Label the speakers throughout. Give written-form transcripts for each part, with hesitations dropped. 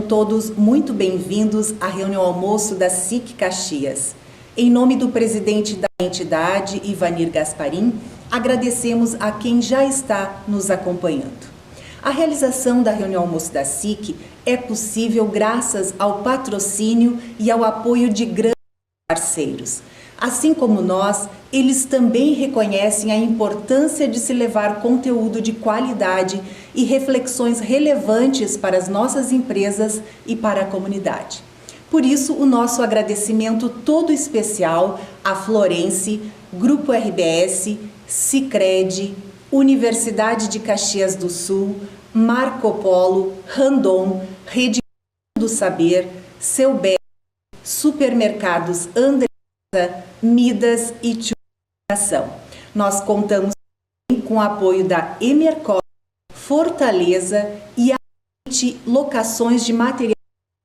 Speaker 1: todos muito bem-vindos à reunião almoço da SIC Caxias. Em nome do presidente da entidade, Ivanir Gasparim, agradecemos a quem já está nos acompanhando. A realização da reunião almoço da SIC é possível graças ao patrocínio e ao apoio de grandes parceiros. Assim como nós, eles também reconhecem a importância de se levar conteúdo de qualidade e reflexões relevantes para as nossas empresas e para a comunidade. Por isso, o nosso agradecimento todo especial à Florence, Grupo RBS, Sicredi, Universidade de Caxias do Sul, Marco Polo, Randon, Rede do Saber, Seubé, Supermercados Andressa, Midas e Tio. Nós contamos também com o apoio da Emercor, Fortaleza e a Locações de Materiais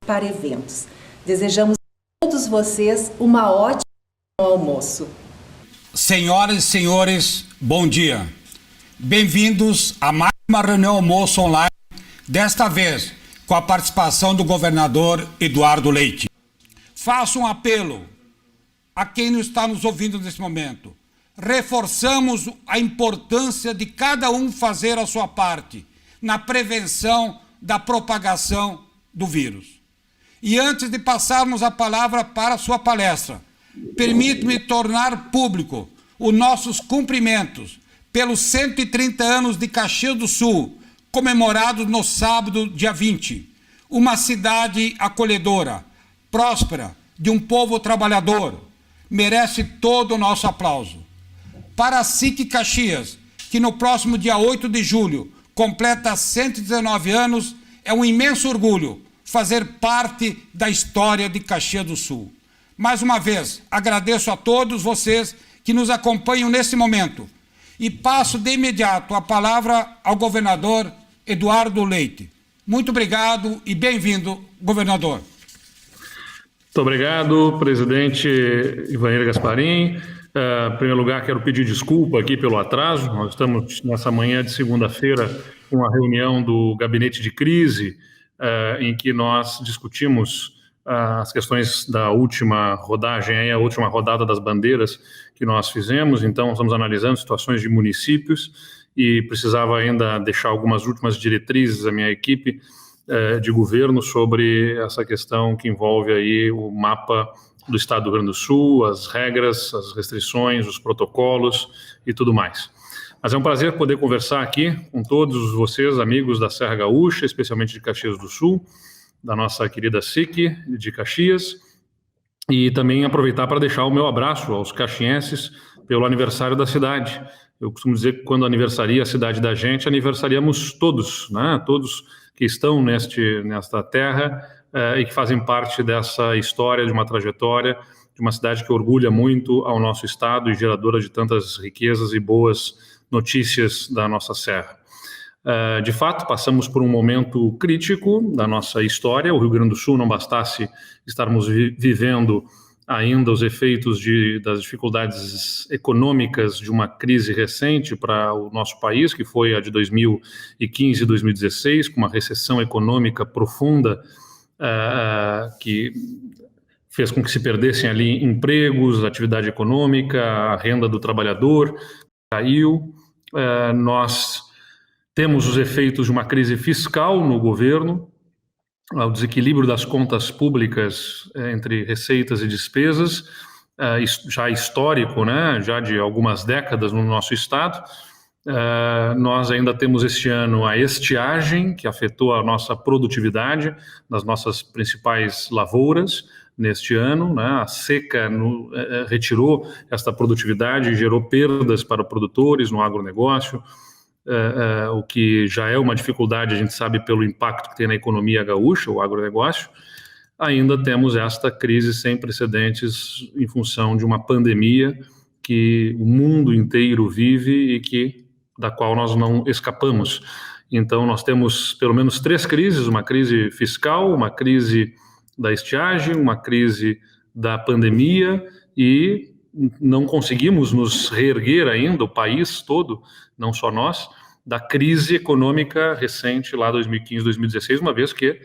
Speaker 1: para Eventos. Desejamos a todos vocês uma ótima almoço.
Speaker 2: Senhoras e senhores, bom dia. Bem-vindos a mais uma reunião almoço online, desta vez com a participação do governador Eduardo Leite. Faço um apelo a quem está nos ouvindo nesse momento. Reforçamos a importância de cada um fazer a sua parte na prevenção da propagação do vírus. E antes de passarmos a palavra para a sua palestra, permite-me tornar público os nossos cumprimentos pelos 130 anos de Caxias do Sul, comemorados no sábado, dia 20. Uma cidade acolhedora, próspera, de um povo trabalhador, merece todo o nosso aplauso. Para a SIC Caxias, que no próximo dia 8 de julho completa 119 anos, é um imenso orgulho fazer parte da história de Caxias do Sul. Mais uma vez, agradeço a todos vocês que nos acompanham nesse momento e passo de imediato a palavra ao governador Eduardo Leite. Muito obrigado e bem-vindo, governador.
Speaker 3: Muito obrigado, presidente Ivanir Gasparim. Em primeiro lugar, quero pedir desculpa aqui pelo atraso. Nós estamos nessa manhã de segunda-feira com a reunião do gabinete de crise, em que nós discutimos as questões da última rodagem, a última rodada das bandeiras que nós fizemos. Então, estamos analisando situações de municípios e precisava ainda deixar algumas últimas diretrizes à minha equipe de governo sobre essa questão que envolve aí o mapa do Estado do Rio Grande do Sul, as regras, as restrições, os protocolos e tudo mais. Mas é um prazer poder conversar aqui com todos vocês, amigos da Serra Gaúcha, especialmente de Caxias do Sul, da nossa querida SIC de Caxias, e também aproveitar para deixar o meu abraço aos caxienses pelo aniversário da cidade. Eu costumo dizer que quando aniversaria a cidade da gente, aniversariamos todos, né? Todos que estão nesta terra e que fazem parte dessa história, de uma trajetória, de uma cidade que orgulha muito ao nosso estado e geradora de tantas riquezas e boas notícias da nossa serra. De fato, passamos por um momento crítico da nossa história. O Rio Grande do Sul não bastasse estarmos vivendo ainda os efeitos das dificuldades econômicas de uma crise recente para o nosso país, que foi a de 2015 e 2016, com uma recessão econômica profunda que fez com que se perdessem ali empregos, atividade econômica, a renda do trabalhador caiu. Nós temos os efeitos de uma crise fiscal no governo, o desequilíbrio das contas públicas entre receitas e despesas, já histórico, né, já de algumas décadas no nosso estado. Nós ainda temos este ano a estiagem, que afetou a nossa produtividade das nossas principais lavouras neste ano, né? A seca retirou esta produtividade e gerou perdas para produtores no agronegócio, o que já é uma dificuldade, a gente sabe, pelo impacto que tem na economia gaúcha, o agronegócio. Ainda temos esta crise sem precedentes em função de uma pandemia que o mundo inteiro vive e da qual nós não escapamos. Então, nós temos pelo menos 3 crises: uma crise fiscal, uma crise da estiagem, uma crise da pandemia, e não conseguimos nos reerguer ainda, o país todo, não só nós, da crise econômica recente lá 2015, 2016, uma vez que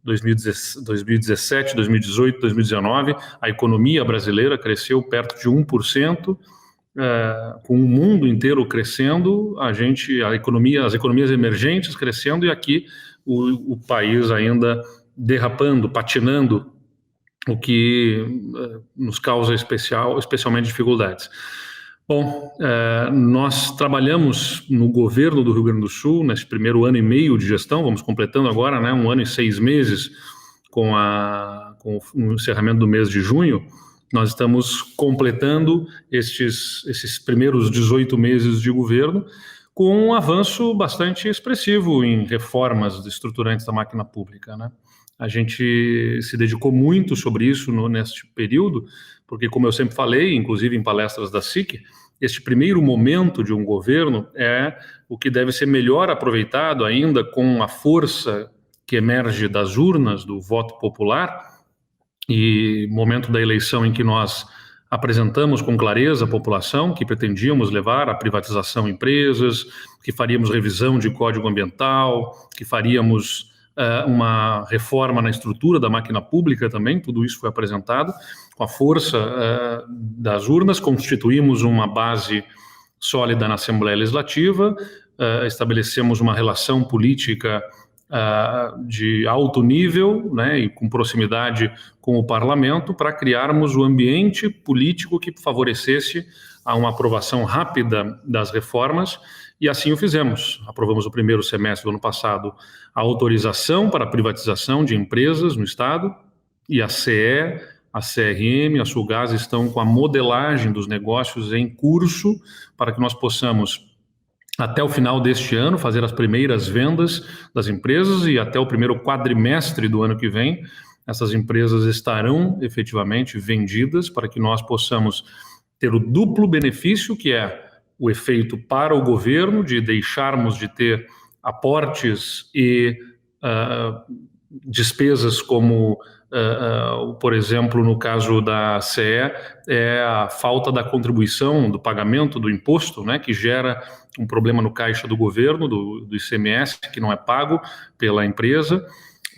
Speaker 3: 2017, 2018, 2019, a economia brasileira cresceu perto de 1%, com o mundo inteiro crescendo, as economias emergentes crescendo, e aqui o país ainda derrapando, patinando, o que nos causa especialmente dificuldades. Bom, nós trabalhamos no governo do Rio Grande do Sul, nesse primeiro ano e meio de gestão, vamos completando agora, né, 1 ano e 6 meses com o encerramento do mês de junho. Nós estamos completando esses primeiros 18 meses de governo com um avanço bastante expressivo em reformas estruturantes da máquina pública, né? A gente se dedicou muito sobre isso neste período, porque, como eu sempre falei, inclusive em palestras da SIC, este primeiro momento de um governo é o que deve ser melhor aproveitado ainda com a força que emerge das urnas, do voto popular, e momento da eleição em que nós apresentamos com clareza à população que pretendíamos levar à privatização de empresas, que faríamos revisão de código ambiental, que faríamos uma reforma na estrutura da máquina pública também. Tudo isso foi apresentado com a força das urnas. Constituímos uma base sólida na Assembleia Legislativa, estabelecemos uma relação política de alto nível, né, e com proximidade com o parlamento, para criarmos o ambiente político que favorecesse a uma aprovação rápida das reformas, e assim o fizemos. Aprovamos no primeiro semestre do ano passado a autorização para a privatização de empresas no Estado, e a CE, a CRM, a Sulgás estão com a modelagem dos negócios em curso para que nós possamos, até o final deste ano, fazer as primeiras vendas das empresas, e até o primeiro quadrimestre do ano que vem, essas empresas estarão efetivamente vendidas, para que nós possamos ter o duplo benefício, que é o efeito para o governo de deixarmos de ter aportes e despesas como, por exemplo, no caso da CE, é a falta da contribuição, do pagamento do imposto, né, que gera um problema no caixa do governo, do ICMS, que não é pago pela empresa,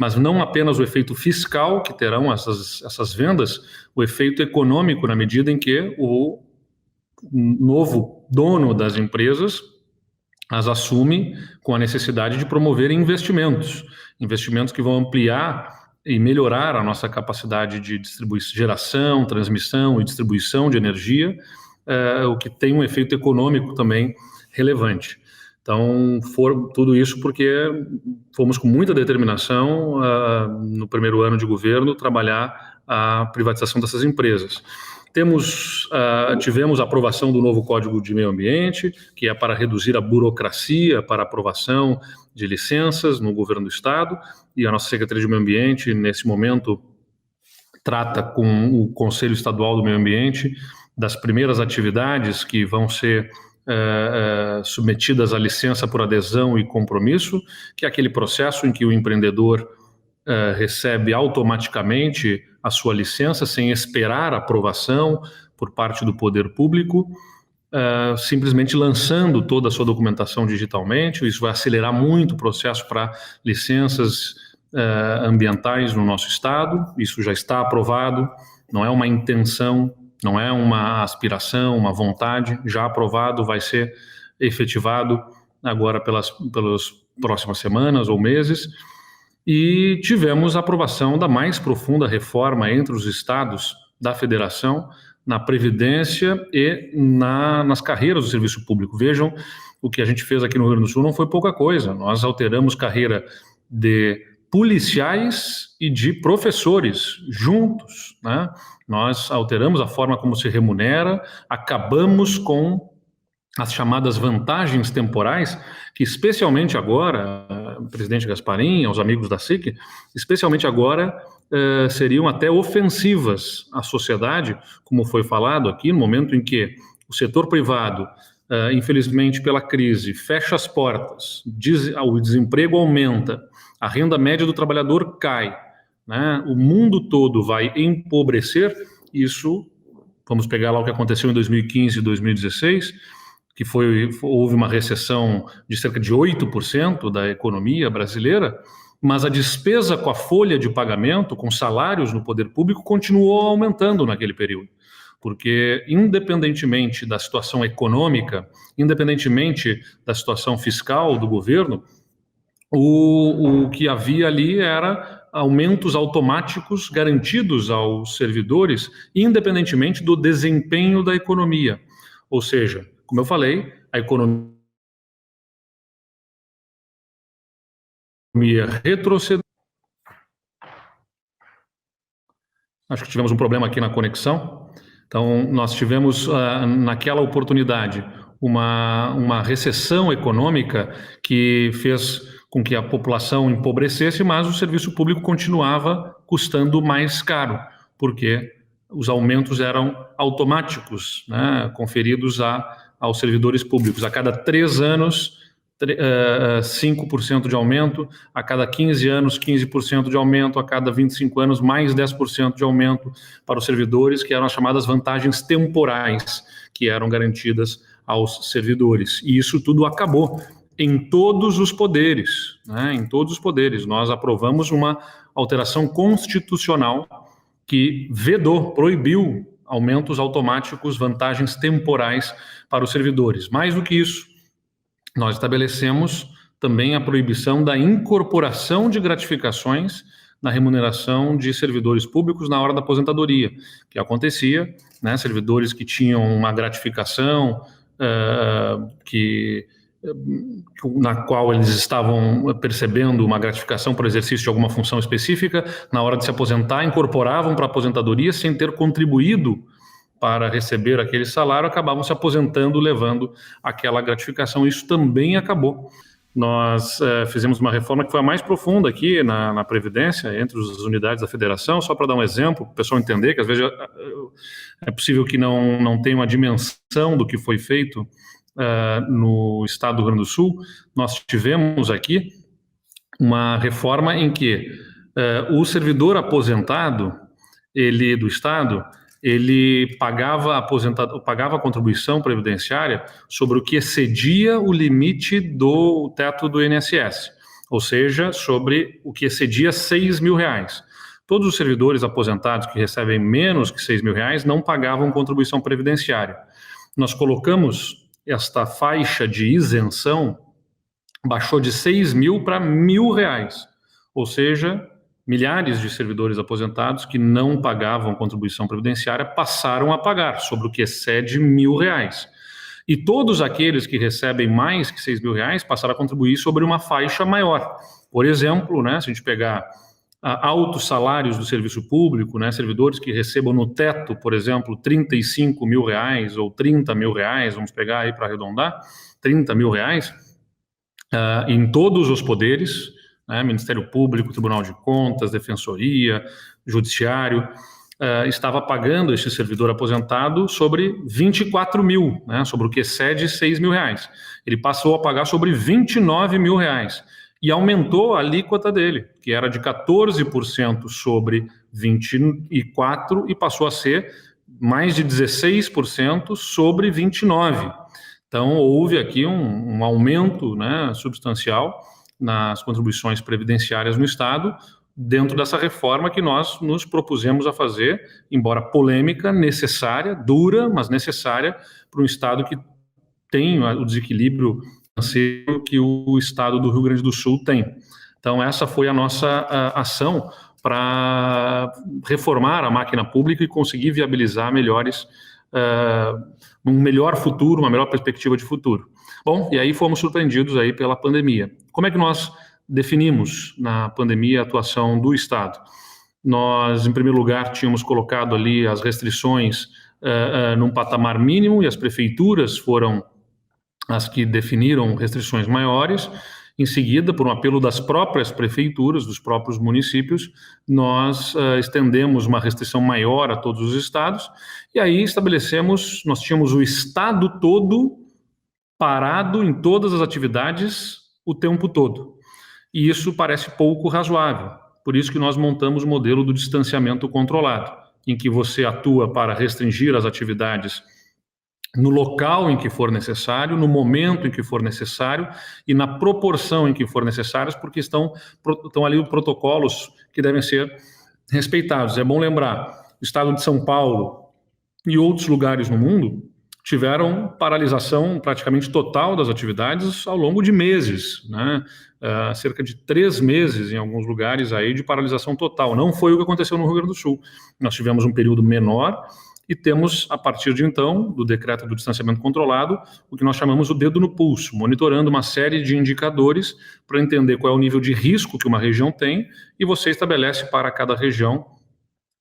Speaker 3: mas não apenas o efeito fiscal que terão essas vendas, o efeito econômico, na medida em que o novo dono das empresas as assume com a necessidade de promover investimentos que vão ampliar e melhorar a nossa capacidade de geração, transmissão e distribuição de energia, o que tem um efeito econômico também relevante. Então, tudo isso porque fomos com muita determinação no primeiro ano de governo trabalhar a privatização dessas empresas. Tivemos a aprovação do novo Código de Meio Ambiente, que é para reduzir a burocracia para aprovação de licenças no governo do Estado, e a nossa Secretaria de Meio Ambiente, nesse momento, trata com o Conselho Estadual do Meio Ambiente das primeiras atividades que vão ser submetidas à licença por adesão e compromisso, que é aquele processo em que o empreendedor recebe automaticamente a sua licença, sem esperar aprovação por parte do poder público, simplesmente lançando toda a sua documentação digitalmente. Isso vai acelerar muito o processo para licenças ambientais no nosso estado. Isso já está aprovado, não é uma intenção, não é uma aspiração, uma vontade, já aprovado, vai ser efetivado agora pelas próximas semanas ou meses. E tivemos a aprovação da mais profunda reforma entre os estados da federação na Previdência e nas carreiras do serviço público. Vejam, o que a gente fez aqui no Rio Grande do Sul não foi pouca coisa. Nós alteramos carreira de policiais e de professores juntos, né? Nós alteramos a forma como se remunera, acabamos com as chamadas vantagens temporais, que especialmente agora, presidente Gasparim, aos amigos da SIC, especialmente agora seriam até ofensivas à sociedade, como foi falado aqui, no momento em que o setor privado, infelizmente pela crise, fecha as portas, o desemprego aumenta, a renda média do trabalhador cai, né? O mundo todo vai empobrecer. Isso, vamos pegar lá o que aconteceu em 2015 e 2016, que houve uma recessão de cerca de 8% da economia brasileira. mas a despesa com a folha de pagamento, com salários no poder público, continuou aumentando naquele período. Porque, independentemente da situação econômica, independentemente da situação fiscal do governo, o que havia ali era aumentos automáticos garantidos aos servidores, independentemente do desempenho da economia. Ou seja, como eu falei, a economia retrocedeu. Acho que tivemos um problema aqui na conexão. Então, nós tivemos, naquela oportunidade, uma recessão econômica que fez com que a população empobrecesse, mas o serviço público continuava custando mais caro, porque os aumentos eram automáticos, né, conferidos aos servidores públicos. A cada 3 anos, 5% de aumento, a cada 15 anos, 15% de aumento, a cada 25 anos, mais 10% de aumento para os servidores, que eram as chamadas vantagens temporais, que eram garantidas aos servidores. E isso tudo acabou em todos os poderes, né? Em todos os poderes. Nós aprovamos uma alteração constitucional que vedou, proibiu aumentos automáticos, vantagens temporais para os servidores. Mais do que isso, nós estabelecemos também a proibição da incorporação de gratificações na remuneração de servidores públicos na hora da aposentadoria, que acontecia, né? Servidores que tinham uma gratificação na qual eles estavam percebendo uma gratificação por exercício de alguma função específica, na hora de se aposentar, incorporavam para a aposentadoria sem ter contribuído para receber aquele salário, acabavam se aposentando, levando aquela gratificação. Isso também acabou. Nós fizemos uma reforma que foi a mais profunda aqui na Previdência, entre as unidades da Federação, só para dar um exemplo, para o pessoal entender que às vezes é possível que não tenha uma dimensão do que foi feito no estado do Rio Grande do Sul. Nós tivemos aqui uma reforma em que o servidor aposentado, ele do estado, ele pagava a contribuição previdenciária sobre o que excedia o limite do teto do INSS, ou seja, sobre o que excedia R$6.000. Todos os servidores aposentados que recebem menos que R$6.000 não pagavam contribuição previdenciária. Nós colocamos esta faixa de isenção, baixou de R$6.000 para R$1.000, ou seja, milhares de servidores aposentados que não pagavam contribuição previdenciária passaram a pagar sobre o que excede R$1.000. E todos aqueles que recebem mais que R$6.000 passaram a contribuir sobre uma faixa maior. Por exemplo, né, se a gente pegar altos salários do serviço público, né, servidores que recebam no teto, por exemplo, R$35.000 ou R$30.000, vamos pegar aí para arredondar, R$30.000, em todos os poderes, né, Ministério Público, Tribunal de Contas, Defensoria, Judiciário, estava pagando esse servidor aposentado sobre R$24.000, né, sobre o que excede R$6.000. Ele passou a pagar sobre R$29.000 e aumentou a alíquota dele, que era de 14% sobre 24% e passou a ser mais de 16% sobre 29%. Então, houve aqui um aumento, né, substancial nas contribuições previdenciárias no Estado, dentro dessa reforma que nós nos propusemos a fazer, embora polêmica, necessária, dura, mas necessária para um Estado que tem o desequilíbrio financeiro que o Estado do Rio Grande do Sul tem. Então, essa foi a nossa ação para reformar a máquina pública e conseguir viabilizar um melhor futuro, uma melhor perspectiva de futuro. Bom, e aí fomos surpreendidos aí pela pandemia. Como é que nós definimos na pandemia a atuação do Estado? Nós, em primeiro lugar, tínhamos colocado ali as restrições num patamar mínimo e as prefeituras foram as que definiram restrições maiores. Em seguida, por um apelo das próprias prefeituras, dos próprios municípios, nós estendemos uma restrição maior a todos os estados e aí nós tínhamos o estado todo parado em todas as atividades o tempo todo. E isso parece pouco razoável. Por isso que nós montamos o modelo do distanciamento controlado, em que você atua para restringir as atividades no local em que for necessário, no momento em que for necessário e na proporção em que for necessário, porque estão ali os protocolos que devem ser respeitados. É bom lembrar, o estado de São Paulo e outros lugares no mundo tiveram paralisação praticamente total das atividades ao longo de meses, né? Cerca de 3 meses em alguns lugares aí de paralisação total. Não foi o que aconteceu no Rio Grande do Sul. Nós tivemos um período menor e temos, a partir de então, do decreto do distanciamento controlado, o que nós chamamos o dedo no pulso, monitorando uma série de indicadores para entender qual é o nível de risco que uma região tem, e você estabelece para cada região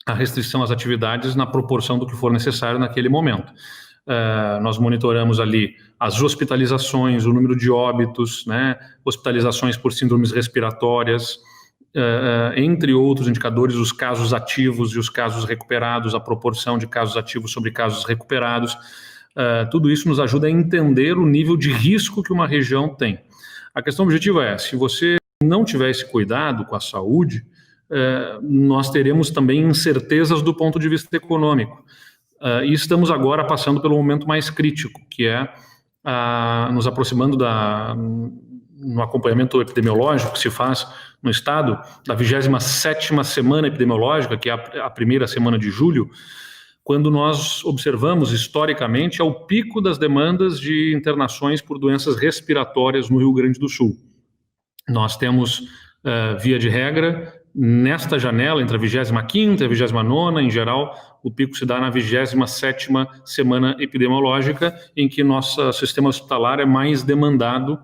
Speaker 3: a restrição às atividades na proporção do que for necessário naquele momento. Nós monitoramos ali as hospitalizações, o número de óbitos, né, hospitalizações por síndromes respiratórias, entre outros indicadores, os casos ativos e os casos recuperados, a proporção de casos ativos sobre casos recuperados. Tudo isso nos ajuda a entender o nível de risco que uma região tem. A questão objetiva é, se você não tiver esse cuidado com a saúde, nós teremos também incertezas do ponto de vista econômico. E estamos agora passando pelo momento mais crítico, que é nos aproximando no acompanhamento epidemiológico que se faz no estado, da 27ª semana epidemiológica, que é a primeira semana de julho, quando nós observamos historicamente o pico das demandas de internações por doenças respiratórias no Rio Grande do Sul. Nós temos, via de regra, nesta janela, entre a 25ª e a 29ª, em geral, o pico se dá na 27ª semana epidemiológica, em que nosso sistema hospitalar é mais demandado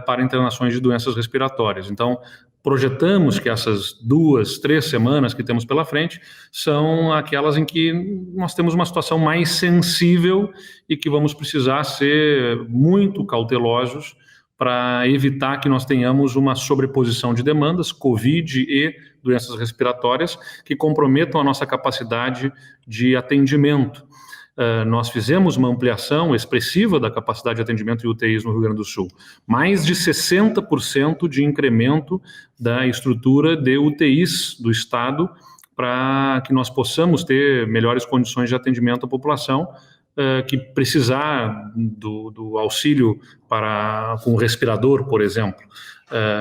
Speaker 3: para internações de doenças respiratórias. Então, projetamos que essas 2, 3 semanas que temos pela frente são aquelas em que nós temos uma situação mais sensível e que vamos precisar ser muito cautelosos para evitar que nós tenhamos uma sobreposição de demandas, Covid e doenças respiratórias, que comprometam a nossa capacidade de atendimento. Nós fizemos uma ampliação expressiva da capacidade de atendimento em UTIs no Rio Grande do Sul. Mais de 60% de incremento da estrutura de UTIs do Estado para que nós possamos ter melhores condições de atendimento à população que precisar do auxílio com respirador, por exemplo.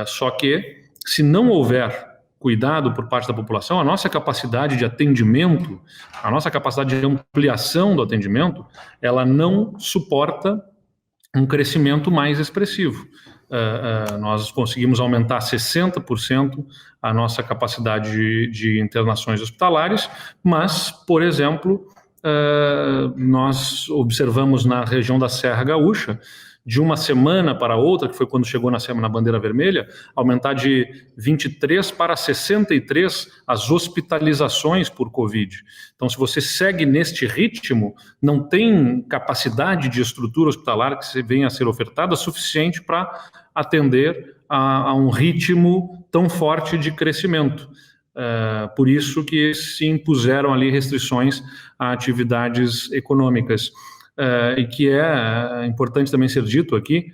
Speaker 3: Só que, se não houver cuidado por parte da população, a nossa capacidade de atendimento, a nossa capacidade de ampliação do atendimento, ela não suporta um crescimento mais expressivo. Nós conseguimos aumentar 60% a nossa capacidade de internações hospitalares, mas, por exemplo, nós observamos na região da Serra Gaúcha, de uma semana para outra, que foi quando chegou na bandeira vermelha, aumentar de 23 para 63 as hospitalizações por Covid. Então, se você segue neste ritmo, não tem capacidade de estrutura hospitalar que venha a ser ofertada suficiente para atender a um ritmo tão forte de crescimento. Por isso que se impuseram ali restrições a atividades econômicas. E que é importante também ser dito aqui,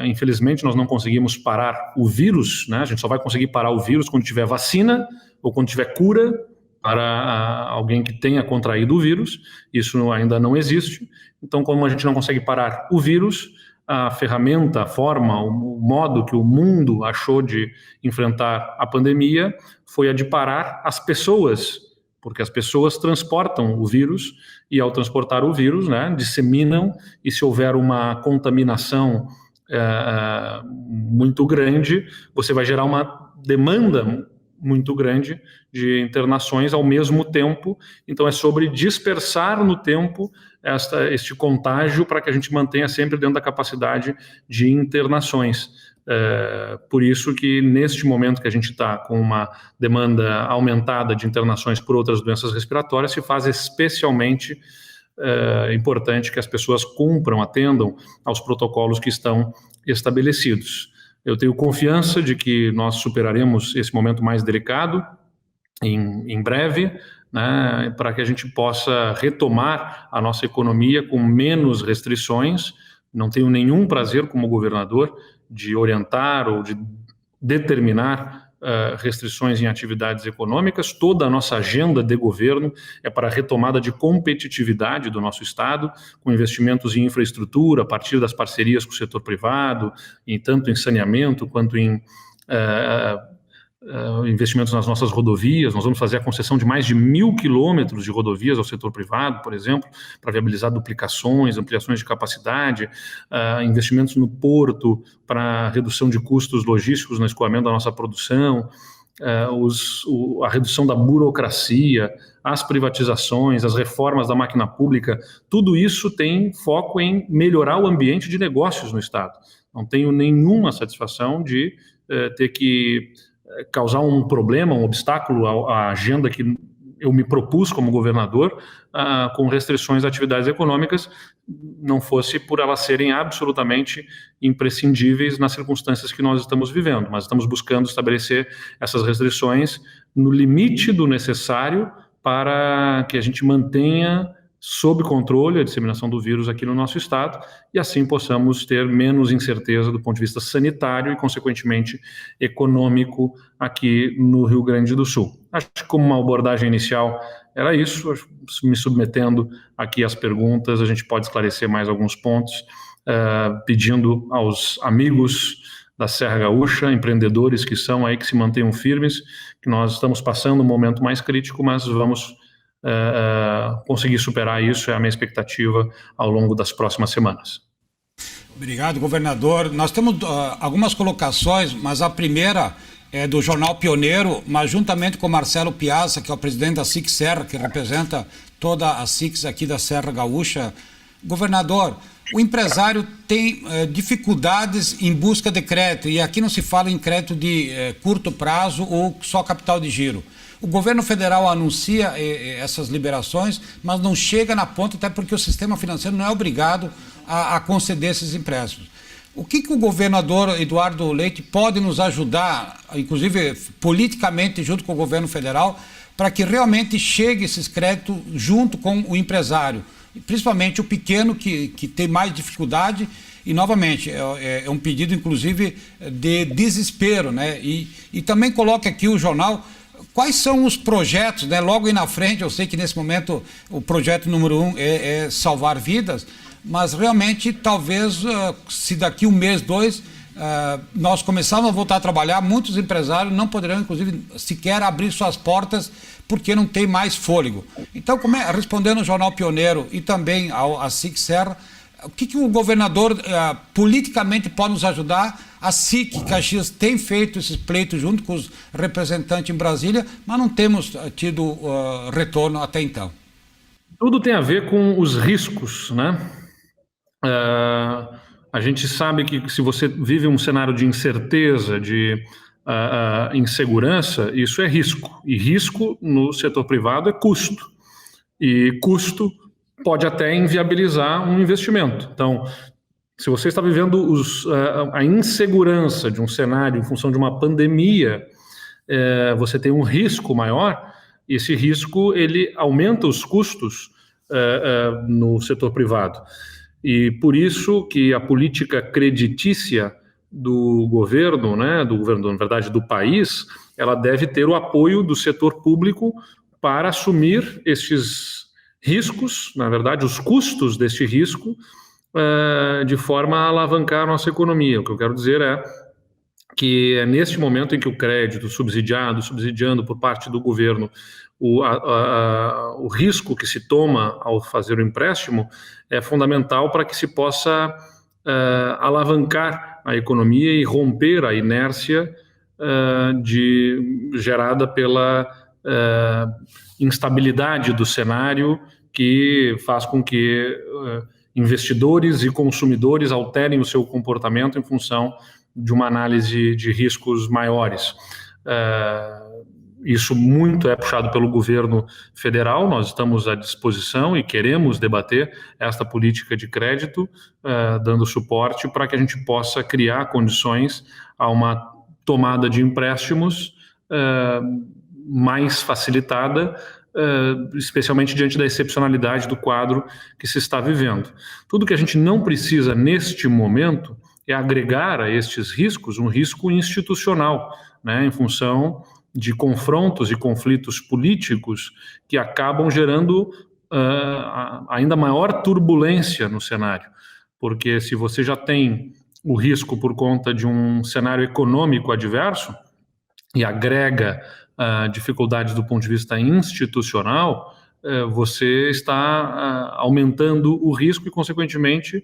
Speaker 3: infelizmente nós não conseguimos parar o vírus, né? A gente só vai conseguir parar o vírus quando tiver vacina ou quando tiver cura para alguém que tenha contraído o vírus. Isso ainda não existe. Então, como a gente não consegue parar o vírus, a ferramenta, a forma, o modo que o mundo achou de enfrentar a pandemia foi a de parar as pessoas, porque as pessoas transportam o vírus e, ao transportar o vírus, né, disseminam, e se houver uma contaminação muito grande, você vai gerar uma demanda muito grande de internações ao mesmo tempo. Então, é sobre dispersar no tempo este contágio para que a gente mantenha sempre dentro da capacidade de internações. Por isso que, neste momento que a gente está com uma demanda aumentada de internações por outras doenças respiratórias, se faz especialmente importante que as pessoas cumpram, atendam aos protocolos que estão estabelecidos. Eu tenho confiança de que nós superaremos esse momento mais delicado em breve, né, para que a gente possa retomar a nossa economia com menos restrições. Não tenho nenhum prazer como governador de orientar ou de determinar restrições em atividades econômicas. Toda a nossa agenda de governo é para a retomada de competitividade do nosso Estado, com investimentos em infraestrutura, a partir das parcerias com o setor privado, tanto em saneamento quanto em investimentos nas nossas rodovias. Nós vamos fazer a concessão de mais de 1.000 quilômetros de rodovias ao setor privado, por exemplo, para viabilizar duplicações, ampliações de capacidade, investimentos no porto para redução de custos logísticos no escoamento da nossa produção, a redução da burocracia, as privatizações, as reformas da máquina pública. Tudo isso tem foco em melhorar o ambiente de negócios no Estado. Não tenho nenhuma satisfação de ter que causar um problema, um obstáculo à agenda que eu me propus como governador, com restrições a atividades econômicas, não fosse por elas serem absolutamente imprescindíveis nas circunstâncias que nós estamos vivendo. Mas estamos buscando estabelecer essas restrições no limite do necessário para que a gente mantenha sob controle a disseminação do vírus aqui no nosso estado e assim possamos ter menos incerteza do ponto de vista sanitário e, consequentemente, econômico aqui no Rio Grande do Sul. Acho que como uma abordagem inicial era isso, me submetendo aqui às perguntas, a gente pode esclarecer mais alguns pontos, pedindo aos amigos da Serra Gaúcha, empreendedores que são aí, que se mantenham firmes, que nós estamos passando um momento mais crítico, mas vamos conseguir superar isso, é a minha expectativa ao longo das próximas semanas.
Speaker 2: Obrigado, governador. Nós temos algumas colocações, mas a primeira é do Jornal Pioneiro, mas juntamente com Marcelo Piazza, que é o presidente da SIC Serra, que representa toda a SICs aqui da Serra Gaúcha. Governador, o empresário tem dificuldades em busca de crédito, e aqui não se fala em crédito de curto prazo ou só capital de giro. O governo federal anuncia essas liberações, mas não chega na ponta, até porque o sistema financeiro não é obrigado a conceder esses empréstimos. O que o governador Eduardo Leite pode nos ajudar, inclusive politicamente, junto com o governo federal, para que realmente chegue esses créditos junto com o empresário, principalmente o pequeno que tem mais dificuldade? E, novamente, é um pedido, inclusive, de desespero, né? E também coloca aqui o jornal quais são os projetos, né? Logo aí na frente, eu sei que nesse momento o projeto número 1 é salvar vidas, mas realmente talvez se daqui um mês, dois, nós começarmos a voltar a trabalhar, muitos empresários não poderão, inclusive, sequer abrir suas portas porque não tem mais fôlego. Então, respondendo ao Jornal Pioneiro e também à SIC Serra, o que o governador politicamente pode nos ajudar? A SIC Caxias tem feito esses pleitos junto com os representantes em Brasília, mas não temos tido retorno até então.
Speaker 3: Tudo tem a ver com os riscos, né? A gente sabe que se você vive um cenário de incerteza, de insegurança, isso é risco. E risco no setor privado é custo. E custo pode até inviabilizar um investimento. Então, se você está vivendo a insegurança de um cenário em função de uma pandemia, você tem um risco maior, e esse risco ele aumenta os custos no setor privado. E por isso que a política creditícia do governo, né, na verdade, do país, ela deve ter o apoio do setor público para assumir estes riscos, na verdade, os custos deste risco, de forma a alavancar a nossa economia. O que eu quero dizer é que é neste momento em que o crédito subsidiando por parte do governo o risco que se toma ao fazer o empréstimo é fundamental para que se possa alavancar a economia e romper a inércia gerada pela instabilidade do cenário, que faz com que investidores e consumidores alterem o seu comportamento em função de uma análise de riscos maiores. Isso muito é puxado pelo governo federal. Nós estamos à disposição e queremos debater esta política de crédito, dando suporte para que a gente possa criar condições a uma tomada de empréstimos mais facilitada, especialmente diante da excepcionalidade do quadro que se está vivendo. Tudo que a gente não precisa neste momento é agregar a estes riscos um risco institucional. né, em função de confrontos e conflitos políticos que acabam gerando ainda maior turbulência no cenário, porque se você já tem o risco por conta de um cenário econômico adverso e agrega dificuldades do ponto de vista institucional, você está aumentando o risco e, consequentemente,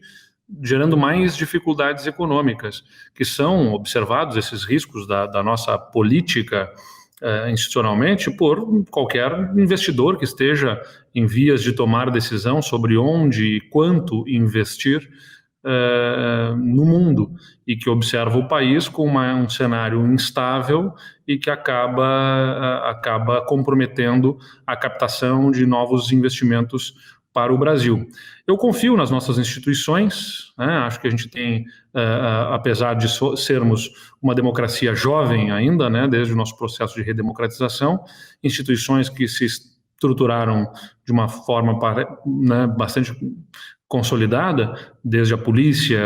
Speaker 3: gerando mais dificuldades econômicas, que são observados esses riscos da nossa política institucionalmente por qualquer investidor que esteja em vias de tomar decisão sobre onde e quanto investir no mundo, e que observa o país com um cenário instável e que acaba comprometendo a captação de novos investimentos para o Brasil. Eu confio nas nossas instituições, né? Acho que a gente tem, apesar de sermos uma democracia jovem ainda, né, desde o nosso processo de redemocratização, instituições que se estruturaram de uma forma, né, bastante consolidada, desde a polícia,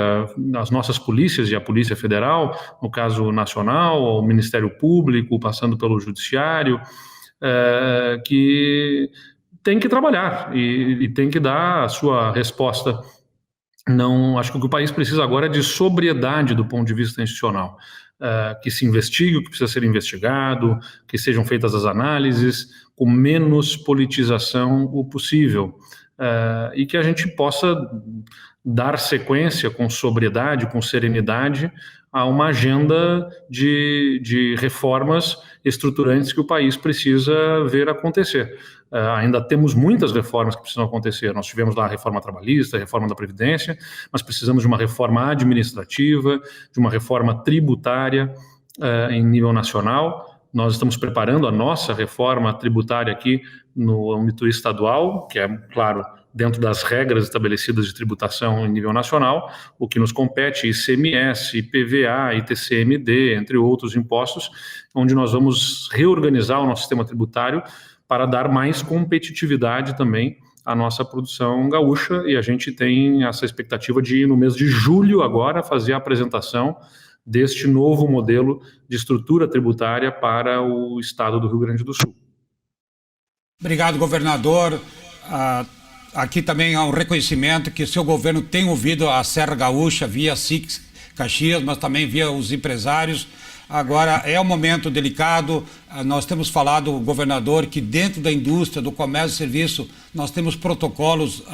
Speaker 3: as nossas polícias e a Polícia Federal, no caso nacional, o Ministério Público, passando pelo Judiciário, que tem que trabalhar e tem que dar a sua resposta. Não, acho que o que o país precisa agora é de sobriedade do ponto de vista institucional, que se investigue o que precisa ser investigado, que sejam feitas as análises, com menos politização o possível, e que a gente possa dar sequência com sobriedade, com serenidade, a uma agenda de reformas estruturantes que o país precisa ver acontecer. Ainda temos muitas reformas que precisam acontecer. Nós tivemos lá a reforma trabalhista, a reforma da Previdência, mas precisamos de uma reforma administrativa, de uma reforma tributária em nível nacional. Nós estamos preparando a nossa reforma tributária aqui no âmbito estadual, que é, claro, dentro das regras estabelecidas de tributação em nível nacional, o que nos compete, ICMS, IPVA, ITCMD, entre outros impostos, onde nós vamos reorganizar o nosso sistema tributário para dar mais competitividade também à nossa produção gaúcha, e a gente tem essa expectativa de, no mês de julho agora, fazer a apresentação deste novo modelo de estrutura tributária para o estado do Rio Grande do Sul.
Speaker 2: Obrigado, governador. Aqui também há um reconhecimento que o seu governo tem ouvido a Serra Gaúcha via SIC Caxias, mas também via os empresários. Agora é um momento delicado. Nós temos falado, governador, que dentro da indústria, do comércio e serviço, nós temos protocolos,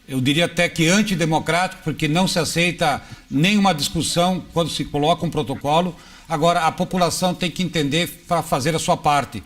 Speaker 2: eu diria até que antidemocráticos, porque não se aceita nenhuma discussão quando se coloca um protocolo. Agora, a população tem que entender para fazer a sua parte,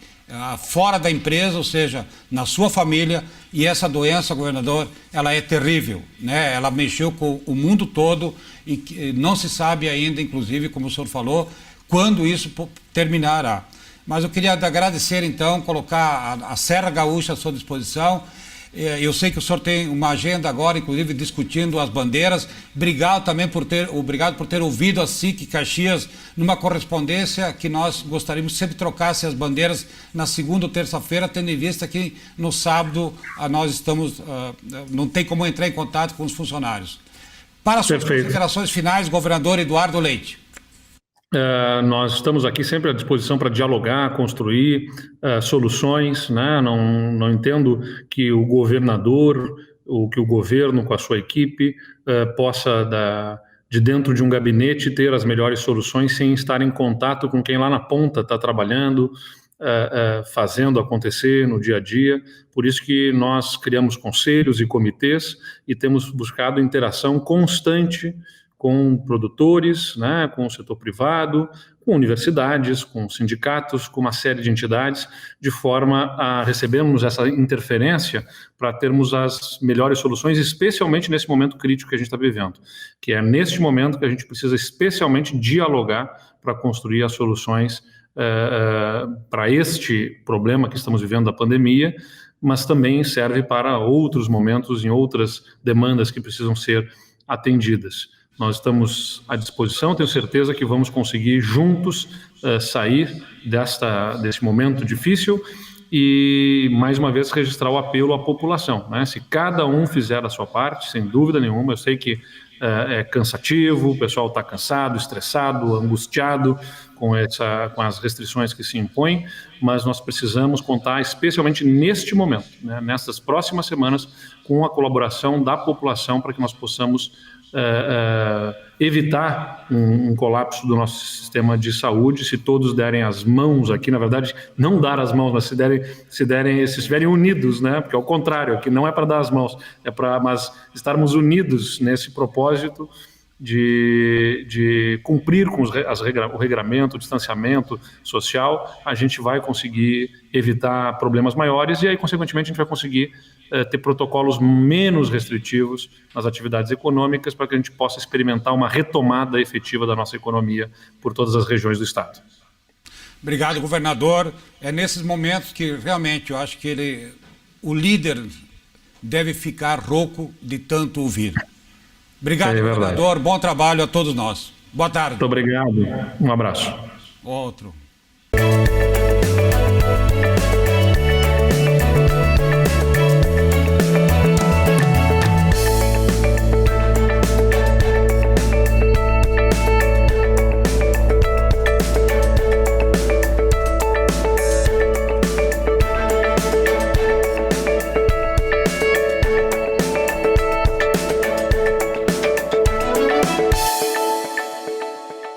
Speaker 2: fora da empresa, ou seja, na sua família. E essa doença, governador, ela é terrível, né? Ela mexeu com o mundo todo e não se sabe ainda, inclusive, como o senhor falou, quando isso terminará. Mas eu queria agradecer, então, colocar a Serra Gaúcha à sua disposição. Eu sei que o senhor tem uma agenda agora, inclusive, discutindo as bandeiras. Obrigado também por ter ouvido a SIC Caxias numa correspondência que nós gostaríamos que sempre trocasse as bandeiras na segunda ou terça-feira, tendo em vista que no sábado nós estamos, não tem como entrar em contato com os funcionários. Para as suas considerações finais, governador Eduardo Leite.
Speaker 3: Nós estamos aqui sempre à disposição para dialogar, construir soluções, né? Não entendo que o governador ou que o governo com a sua equipe possa, de dentro de um gabinete, ter as melhores soluções sem estar em contato com quem lá na ponta está trabalhando, fazendo acontecer no dia a dia. Por isso que nós criamos conselhos e comitês e temos buscado interação constante com produtores, né, com o setor privado, com universidades, com sindicatos, com uma série de entidades, de forma a recebermos essa interferência para termos as melhores soluções, especialmente nesse momento crítico que a gente está vivendo, que é neste momento que a gente precisa especialmente dialogar para construir as soluções para este problema que estamos vivendo da pandemia, mas também serve para outros momentos, em outras demandas que precisam ser atendidas. Nós estamos à disposição, tenho certeza que vamos conseguir juntos sair desse momento difícil e, mais uma vez, registrar o apelo à população, né? Se cada um fizer a sua parte, sem dúvida nenhuma, eu sei que é cansativo, o pessoal está cansado, estressado, angustiado com as restrições que se impõem, mas nós precisamos contar, especialmente neste momento, né, nessas próximas semanas, com a colaboração da população para que nós possamos evitar um colapso do nosso sistema de saúde. Se todos derem as mãos aqui, na verdade, não dar as mãos, mas se estiverem unidos, né? Porque é o contrário, aqui não é para dar as mãos, mas estarmos unidos nesse propósito de cumprir com o regramento, o distanciamento social, a gente vai conseguir evitar problemas maiores e aí, consequentemente, a gente vai conseguir ter protocolos menos restritivos nas atividades econômicas para que a gente possa experimentar uma retomada efetiva da nossa economia por todas as regiões do Estado.
Speaker 2: Obrigado, governador. É nesses momentos que realmente eu acho que o líder deve ficar rouco de tanto ouvir. Obrigado, governador. Bom trabalho a todos nós. Boa tarde.
Speaker 3: Muito obrigado. Um abraço.
Speaker 2: Outro.